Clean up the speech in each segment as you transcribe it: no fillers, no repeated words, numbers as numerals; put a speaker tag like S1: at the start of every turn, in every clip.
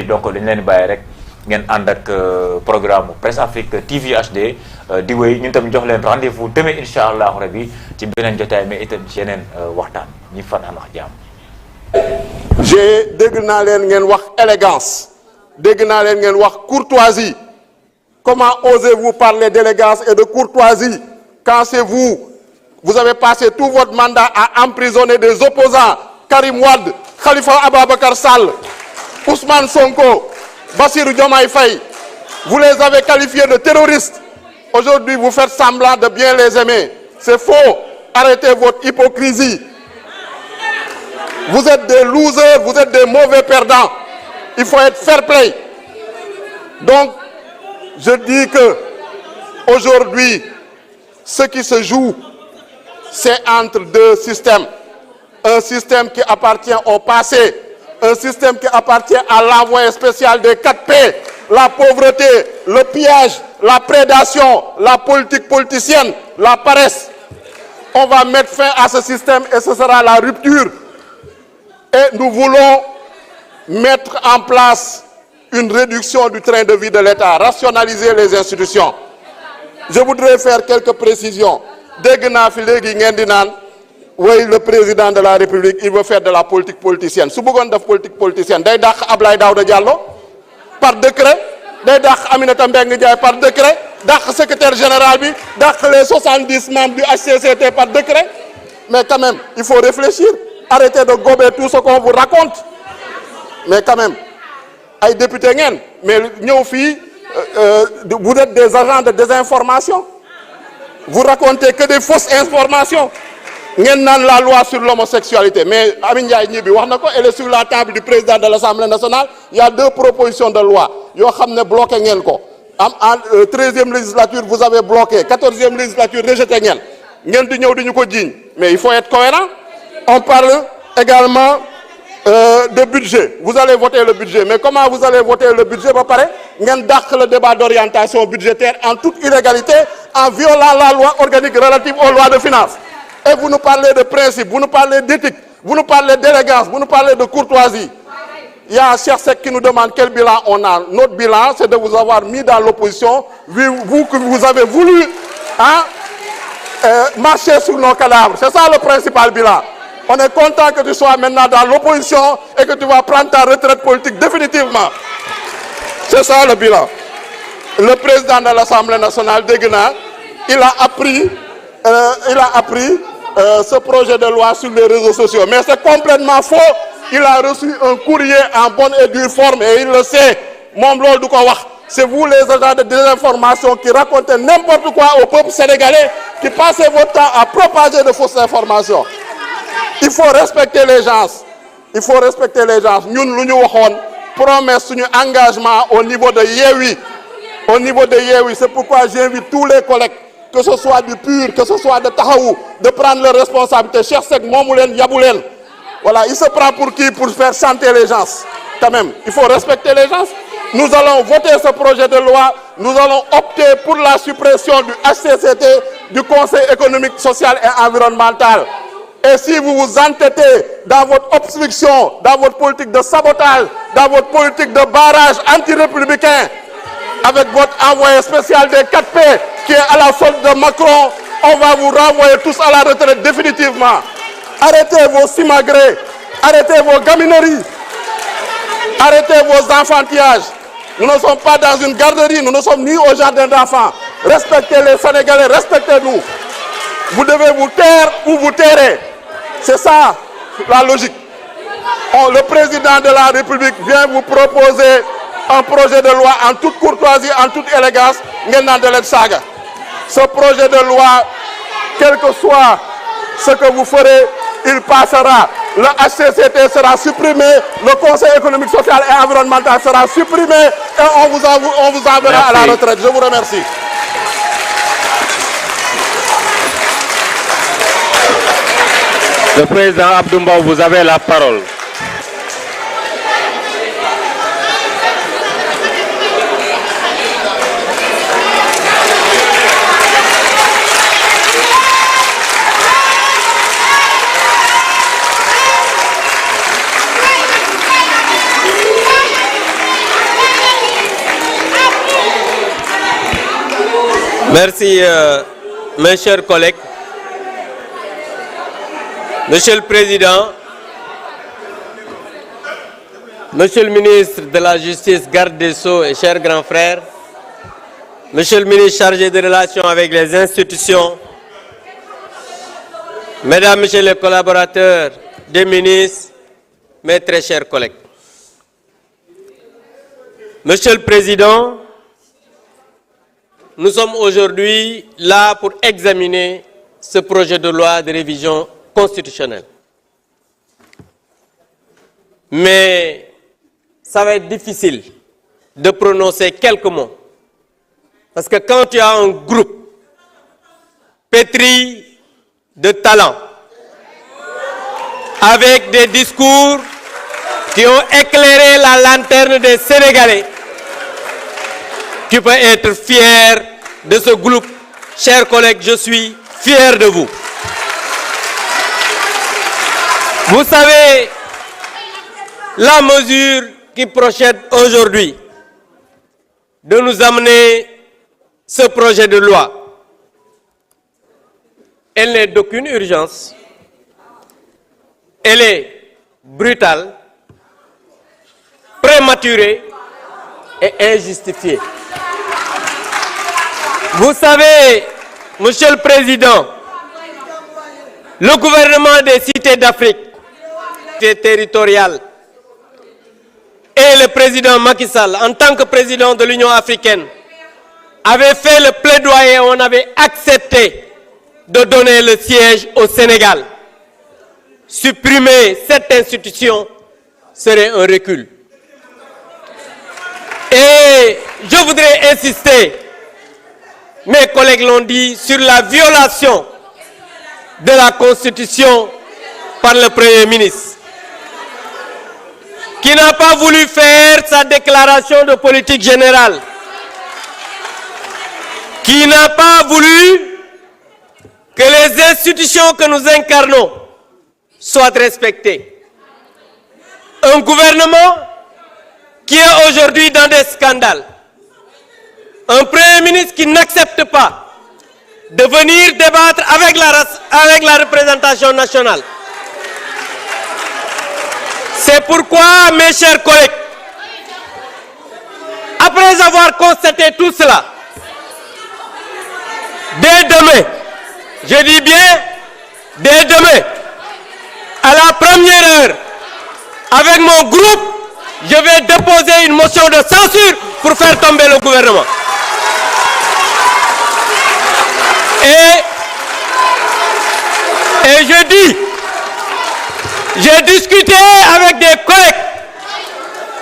S1: donc dañ leen bàyyi rek ngeen ànd ak programme Presse Afrique TV HD di wéy ñun tam jox leen rendez-vous demain incha allahu rabi ci beneen jotaay mais itam ci yeneen waxtaan ñi fanaan wax jàmm.
S2: j'ai dégg naa leen ngeen wax élégance dégg naa leen ngeen wax courtoisie comment osez-vous parler d'élégance et de courtoisie quand c'est vous avez passé tout votre mandat à emprisonner des opposants Karim Wade Khalifa Ababacar Sall Ousmane Sonko Bassirou Diomaye Faye vous les avez qualifiés de terroristes aujourd'hui vous faites semblant de bien les aimer c'est faux arrêtez votre hypocrisie vous êtes des losers vous êtes des mauvais perdants il faut être fair play donc je dis que aujourd'hui ce qui se joue c'est entre deux systèmes un système qui appartient au passé un système qui appartient à l'envoyé spécial des 4P la pauvreté le pillage la prédation la politique politicienne la paresse on va mettre fin à ce système et ce sera la rupture et nous voulons mettre en place une réduction du train de vie de l'État rationaliser les institutions je voudrais faire quelques précisions dégg naa fi léegi ngeen di naan oui le président de la République il veut faire de la politique politicienne su bëggoon def politique politicienne day dàq Abdoulaye Daouda Diallo par décret day dàq Aminata Mbengue Ndiaye par décret dàq secrétaire général bi dàq les 70 membres du HCCT par décret mais quand même il faut réfléchir arrêtez de gober tout ce qu'on vous raconte mais quand même ay député ngeen mais ñëw fii vous êtes des agents de désinformation vous racontez que des fausses informations ngeen naan la loi sur l'homosexualité mais Amin Ndiaye ñi bi wax na ko elle est sur la table du président de l'Assemblée nationale il y a 2 propositions de loi yoo xam ne bloqué ngeen ko am en 13e législature vous avez bloqué 14e législature rejeté ngeen di ñëw di ñu ko jiiñ mais il faut être cohérent on parle également de budget vous allez voter le budget mais comment vous allez voter le budget ba pare ngeen dàq le débat d'orientation budgétaire en toute illégalité en violant la loi organique relative aux lois de finances et vous nous parlez de principe vous nous parlez d'éthique vous nous parlez d'élégance vous nous parlez de courtoisie il y a Cheikh Seck qui nous demande quel bilan on a notre bilan c'est de vous avoir mis dans l'opposition vous que vous avez voulu marcher sur nos cadavres c'est ça le principal bilan on est content que tu sois maintenant dans l'opposition et que tu vas prendre ta retraite politique définitivement c'est ça le bilan le président de l'Assemblée nationale dégg naa il a appris ce projet de loi sur les réseaux sociaux mais c'est complètement faux il a reçu un courrier en bonne et due forme et il le sait moom loolu du ko wax c'est vous les agents de désinformation qui racontez n'importe quoi au peuple sénégalais qui passez votre temps à propager de fausses informations il faut respecter les gens ñun lu ñu waxoon promesse suñu engagement au niveau de Yewwi c'est pourquoi j'invite tous les collègues que ce soit du PUR que ce soit de Taxawu de prendre leurs responsabilités Cheikh Seck moomu leen yabu leen voilà il se prend pour qui pour faire chanter les gens quand même il faut respecter les gens nous allons voter ce projet de loi nous allons opter pour la suppression du HCCT du Conseil économique social et environnemental et si vous vous entêtez dans votre obstruction dans votre politique de sabotage dans votre politique de barrage anti-républicain avec votre envoyé spécial des 4P qui est à la solde de Macron on va vous renvoyer tous à la retraite définitivement arrêtez vos simagrées arrêtez vos gamineries arrêtez vos enfantillages nous ne sommes pas dans une garderie nous ne sommes ni au jardin d'enfants respectez les Sénégalais respectez-nous vous devez vous taire ou vous tairez c'est ça la logique le président de la République vient vous proposer un projet de loi en toute courtoisie en toute élégance ngeen naan da leen saaga ce projet de loi quel que soit ce que vous ferez il passera le HCCT sera supprimé le Conseil économique social et environnemental sera supprimé et on vous enverra à la retraite je vous remercie.
S3: Le président Abdou Mbow, vous avez la parole. Merci, mes chers collègues. Monsieur le Président, Monsieur le ministre de la Justice, garde des Sceaux et chers grands frères, Monsieur le ministre chargé des relations avec les institutions, Mesdames, Messieurs les collaborateurs des ministres, mes très chers collègues. Monsieur le Président, nous sommes aujourd'hui là pour examiner ce projet de loi de révision constitutionnelle. Mais ça va être difficile de prononcer quelques mots. Parce que quand tu as un groupe pétri de talent, avec des discours qui ont éclairé la lanterne des Sénégalais, tu peux être fier de ce groupe. Chers collègues, je suis fier de vous. Vous savez, la mesure qui procède aujourd'hui de nous amener ce projet de loi, elle n'est d'aucune urgence, elle est brutale, prématurée et injustifiée. Vous savez, Monsieur le Président, le gouvernement des cités d'Afrique territoriale et le président Macky Sall, en tant que président de l'Union africaine, avait fait le plaidoyer, on avait accepté de donner le siège au Sénégal. Supprimer cette institution serait un recul. Et je voudrais insister, mes collègues l'ont dit, sur la violation de la Constitution par le Premier ministre, qui n'a pas voulu faire sa déclaration de politique générale, qui n'a pas voulu que les institutions que nous incarnons soient respectées. Un gouvernement qui est aujourd'hui dans des scandales. Un Premier ministre qui n'accepte pas de venir débattre avec la représentation nationale. C'est pourquoi, mes chers collègues, après avoir constaté tout cela, dès demain, je dis bien dès demain, à la première heure, avec mon groupe, je vais déposer une motion de censure pour faire tomber le gouvernement. Et je dis, j'ai discuté avec des collègues,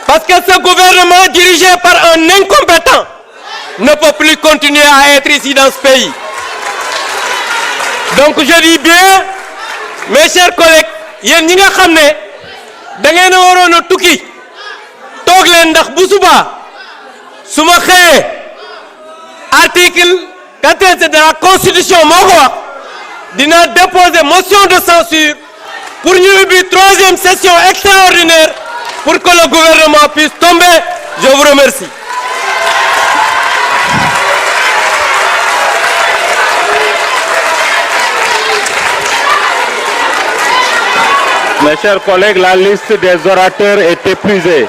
S3: parce que ce gouvernement dirigé par un incompétent ne peut plus continuer à être ici dans ce pays. Donc je dis bien, mes chers collègues, yéen ñi nga xam ne da ngeen a waroon a tukki toog leen ndax bu subaa su ma xëyee article 14 de la constitution moo ko wax dina déposer motion de censure pour ñu ubbi troisième session extraordinaire pour que le gouvernement puisse tomber. Je vous remercie. Mes chers collègues, la liste des orateurs est épuisée.